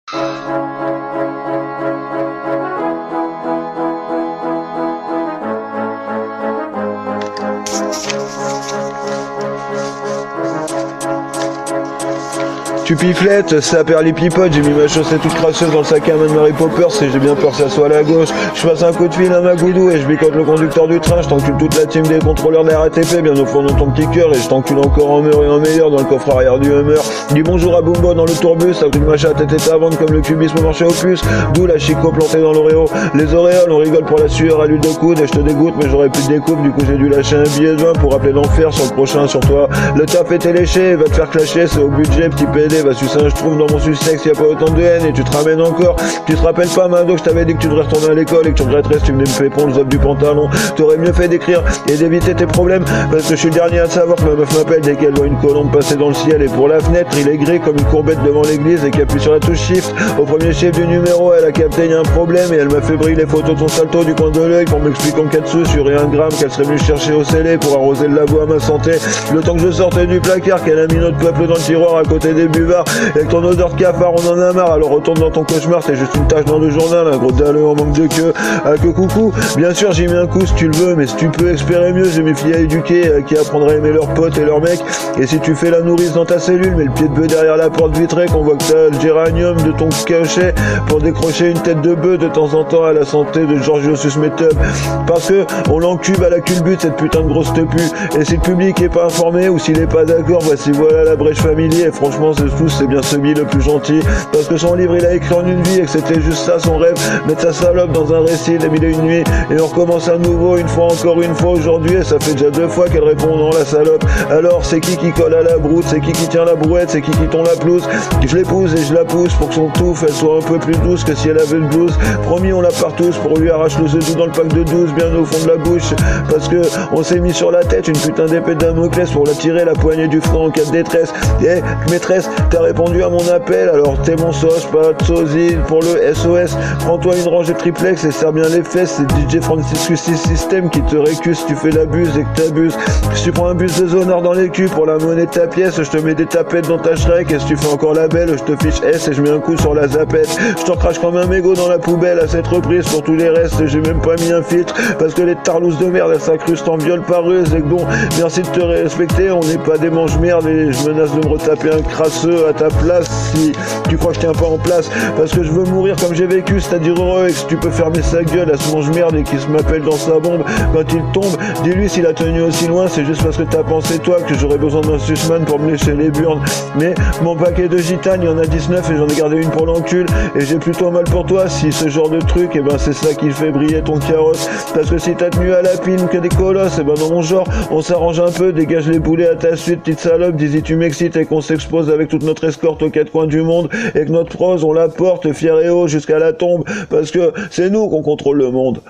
Tu piflettes, ça perd les pipotes, j'ai mis ma chaussette toute crasseuse dans le sac à main de Mary Poppers et j'ai bien peur que ça soit à la gauche. Je passe un coup de fil à ma goudou et je bicote le conducteur du train, je t'encule toute la team des contrôleurs de la RATP bien au fond de ton petit cœur et je t'encule encore en meilleur et en meilleur dans le coffre arrière du Hummer. Dis bonjour à Bumbo dans le tourbus, ça que ma chatte était à vendre comme le cubisme marché au puce, d'où la chico plantée dans l'Oreo. Les auréoles, on rigole pour la sueur à l'huile de coude et je te dégoûte mais j'aurais plus de découpe, du coup j'ai dû lâcher un billet de vin pour appeler l'enfer sur le prochain sur toi. Le taf était léché, va te faire clasher, c'est au budget, petit PD, va sucer un je trouve dans mon sussex y a pas autant de haine et tu te ramènes encore. Tu te rappelles pas Mando que je t'avais dit que tu devrais retourner à l'école et que tu regretterais si tu venais me pépon le zop du pantalon. T'aurais mieux fait d'écrire et d'éviter tes problèmes parce que je suis le dernier à savoir que ma meuf m'appelle dès qu'elle voit une colombe passer dans le ciel et pour la fenêtre il est gris comme une courbette devant l'église et qui appuie sur la touche shift. Au premier chiffre du numéro elle a capté y a un problème et elle m'a fait briller les photos de son salto du coin de l'œil pour m'expliquer en 4 sous sur 1 gramme qu'elle serait venue chercher au scellé pour arroser le labo à ma santé. Le temps que je sortais du placard qu'elle a mis notre peuple dans le tiroir à côté des buvards. Avec ton odeur de cafard on en a marre alors retourne dans ton cauchemar, c'est juste une tache dans le journal, un gros dalleux en manque de queue. Ah que coucou, bien sûr j'ai mis un coup si tu le veux, mais si tu peux espérer mieux, j'ai mes filles à éduquer qui apprendra à aimer leurs potes et leurs mecs. Et si tu fais la nourrice dans ta cellule, mets le pied de bœuf derrière la porte vitrée qu'on voit que t'as le géranium de ton cachet pour décrocher une tête de bœuf de temps en temps à la santé de Giorgio Susmetub. Parce que on l'encube à la culbute cette putain de grosse tepu. Et si le public est pas informé ou s'il est pas d'accord, voici voilà la brèche familier. Et franchement c'est fou, c'est bien celui le plus gentil. Parce que son livre il a écrit en une vie et que c'était juste ça son rêve, mettre sa salope dans un récit des mille et une nuits. Et on recommence à nouveau une fois encore une fois aujourd'hui et ça fait déjà 2 fois qu'elle répond non la salope. Alors c'est qui colle à la broute, c'est qui tient la brouette, c'est qui tond la pelouse. Je l'épouse et je la pousse pour que son touffe elle soit un peu plus douce que si elle avait le blues. Promis on la part tous pour lui arrache le zedou dans le pack de 12 bien au fond de la bouche. Parce que on s'est mis sur la tête une putain d'épée de Damoclès pour la tirer la poignée du front en cas de détresse. Et maîtresse, t'as répondu à mon appel, alors t'es mon sauce, pas de sosie pour le SOS. Prends-toi une rangée triplex et serre bien les fesses. C'est DJ Francis System qui te récuse si tu fais l'abuse et que t'abuses. Si tu prends un bus de zonard dans les culs pour la monnaie de ta pièce, je te mets des tapettes dans ta Shrek. Et si tu fais encore la belle, je te fiche S et je mets un coup sur la zapette. Je t'en crache comme un mégot dans la poubelle à cette reprise. Pour tous les restes, j'ai même pas mis un filtre parce que les tarlousses de merde elles s'incrustent en viol pareuse. Et que bon, merci de te respecter, on n'est pas des mange-merde et je menace de me retaper un crasseux à ta place si tu crois que je tiens pas en place. Parce que je veux mourir comme j'ai vécu, c'est-à-dire heureux, et que si tu peux fermer sa gueule à ce mange-merde et qu'il se m'appelle dans sa bombe quand il tombe, dis-lui s'il a tenu aussi loin, c'est juste parce que t'as pensé toi que j'aurais besoin d'un susman pour me lécher les burnes. Mais mon paquet de gitanes, il y en a 19 et j'en ai gardé une pour l'encul. Et j'ai plutôt mal pour toi si ce genre de truc, et ben c'est ça qui fait briller ton carrosse. Parce que si t'as tenu à la pine que des colosses, et ben dans mon genre, on s'arrange un peu, dégage les boulets à ta suite, petite salope, dis-y tu m'excites et qu'on s'expose avec toute notre escorte aux 4 coins du monde et que notre prose on la porte fier et haut jusqu'à la tombe parce que c'est nous qu'on contrôle le monde.